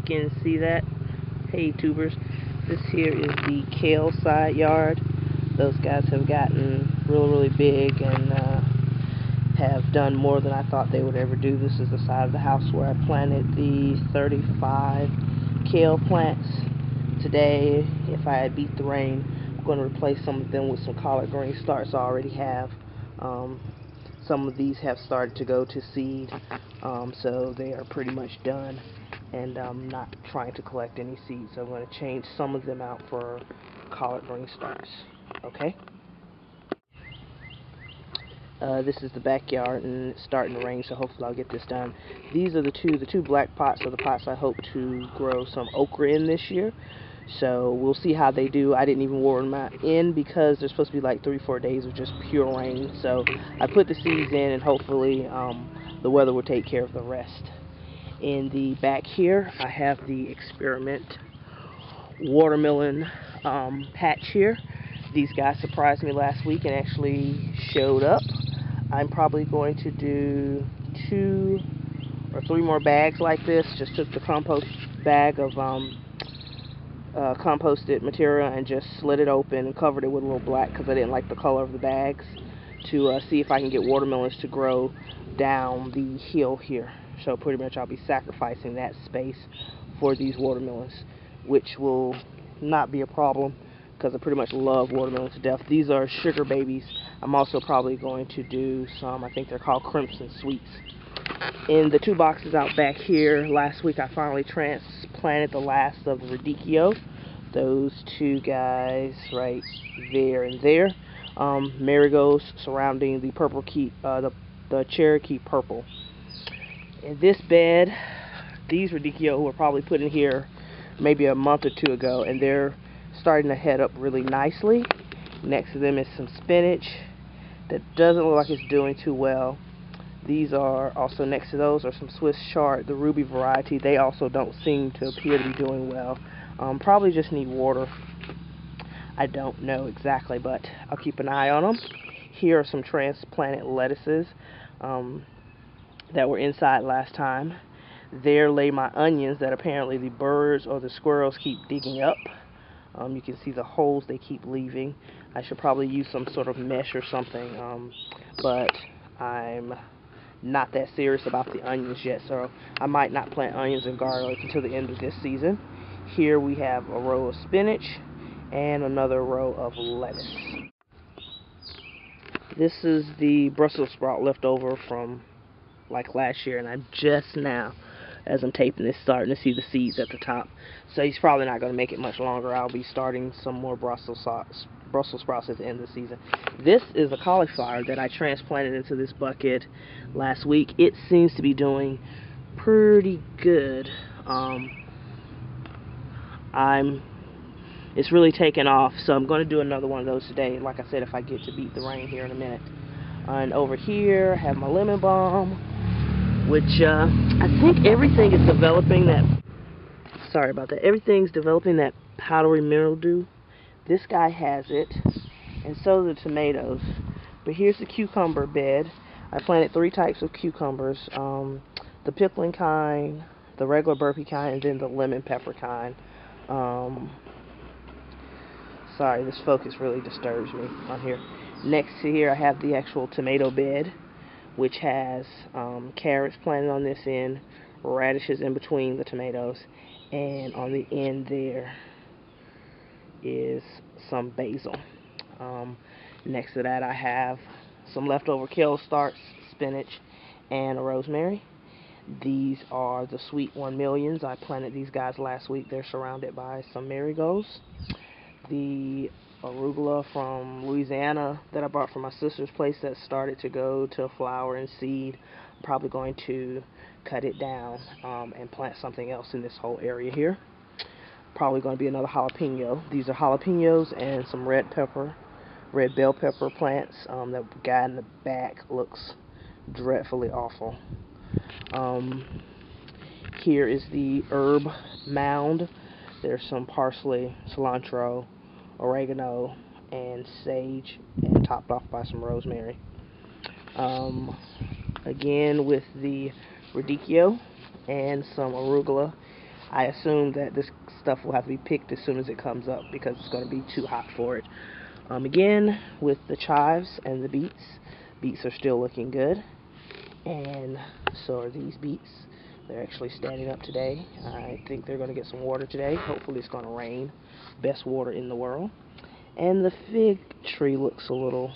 can see that. Hey tubers, this here is the kale side yard. Those guys have gotten really big and have done more than I thought they would ever do. This is the side of the house where I planted the 35 kale plants. Today, if I had beat the rain, I'm going to replace some of them with some collard green starts I already have. Some of these have started to go to seed, so they are pretty much done, and I'm not trying to collect any seeds, so I'm going to change some of them out for collard green starts. Okay? This is the backyard, and it's starting to rain, so hopefully I'll get this done. These are the two black pots are the pots I hope to grow some okra in this year. So we'll see how they do. I didn't even water them in because there's supposed to be like 3-4 days of just pure rain. So I put the seeds in, and hopefully the weather will take care of the rest. In the back here, I have the experiment watermelon patch here. These guys surprised me last week and actually showed up. I'm probably going to do 2 or 3 more bags like this. Just took the compost bag of composted material and just slit it open and covered it with a little black because I didn't like the color of the bags, to see if I can get watermelons to grow down the hill here. So pretty much I'll be sacrificing that space for these watermelons, which will not be a problem because I pretty much love watermelons to death. These are sugar babies. I'm also probably going to do some, I think they're called Crimson Sweets. In the 2 boxes out back here, last week I finally transplanted the last of the radicchio. Those 2 guys right there and there. Marigolds surrounding the purple key, the Cherokee purple. In this bed, these radicchio were probably put in here maybe a month or 2 ago, and they're starting to head up really nicely. Next to them is some spinach that doesn't look like it's doing too well. These are also next to those are some Swiss chard, the ruby variety. They also don't seem to appear to be doing well. Probably just need water. I don't know exactly, but I'll keep an eye on them. Here are some transplanted lettuces that were inside last time. There lay my onions that apparently the birds or the squirrels keep digging up. You can see the holes they keep leaving. I should probably use some sort of mesh or something, but I'm not that serious about the onions yet, so I might not plant onions and garlic until the end of this season. Here we have a row of spinach and another row of lettuce. This is the Brussels sprout left over from like last year, and I'm just now, as I'm taping this, starting to see the seeds at the top. So he's probably not going to make it much longer. I'll be starting some more Brussels sprouts at the end of the season. This is a cauliflower that I transplanted into this bucket last week. It seems to be doing pretty good. It's really taken off, so I'm going to do another one of those today, like I said, if I get to beat the rain here in a minute. And over here, I have my lemon balm, which I think everything is developing that, sorry about that, everything's developing that powdery mildew. This guy has it, and so do the tomatoes. But here's the cucumber bed. I planted 3 types of cucumbers, the pickling kind, the regular burpee kind, and then the lemon pepper kind. Sorry, this focus really disturbs me on here. Next to here I have the actual tomato bed, which has carrots planted on this end, radishes in between the tomatoes, and on the end there is some basil. Next to that I have some leftover kale starts, spinach, and a rosemary. These are the Sweet 1 Millions. I planted these guys last week. They're surrounded by some marigolds. The arugula from Louisiana that I bought from my sister's place that started to go to flower and seed. I'm probably going to cut it down and plant something else in this whole area here. Probably going to be another jalapeno. These are jalapenos and some red bell pepper plants. That guy in the back looks dreadfully awful. Here is the herb mound. There's some parsley, cilantro, oregano, and sage, and topped off by some rosemary. Again with the radicchio and some arugula. I assume that this stuff will have to be picked as soon as it comes up because it's going to be too hot for it. Again, with the chives and the beets, beets are still looking good, and so are these beets. They're actually standing up today. I think they're going to get some water today. Hopefully it's going to rain. Best water in the world. And the fig tree looks a little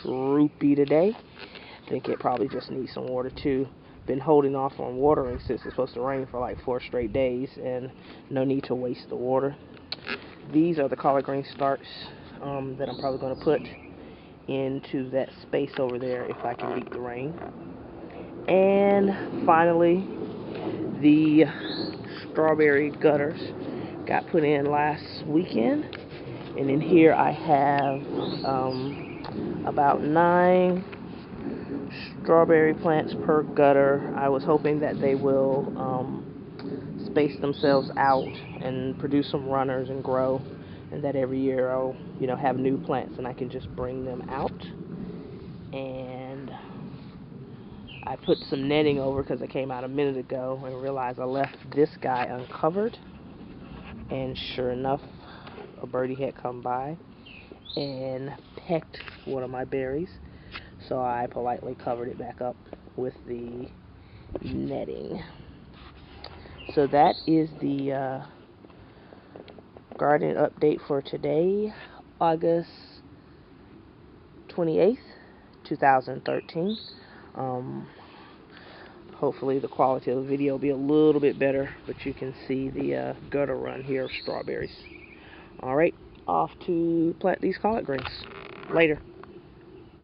droopy today. I think it probably just needs some water too. Been holding off on watering since it's supposed to rain for like 4 straight days, and no need to waste the water. These are the collard green starts that I'm probably going to put into that space over there if I can beat the rain. And finally, the strawberry gutters got put in last weekend, and in here I have about 9 strawberry plants per gutter. I was hoping that they will space themselves out and produce some runners and grow, and that every year I'll have new plants and I can just bring them out. And I put some netting over because I came out a minute ago and realized I left this guy uncovered, and sure enough, a birdie had come by and pecked one of my berries, so I politely covered it back up with the netting. So that is the garden update for today, August 28th, 2013. Hopefully the quality of the video will be a little bit better, but you can see the gutter run here of strawberries. Alright, off to plant these collard greens. Later.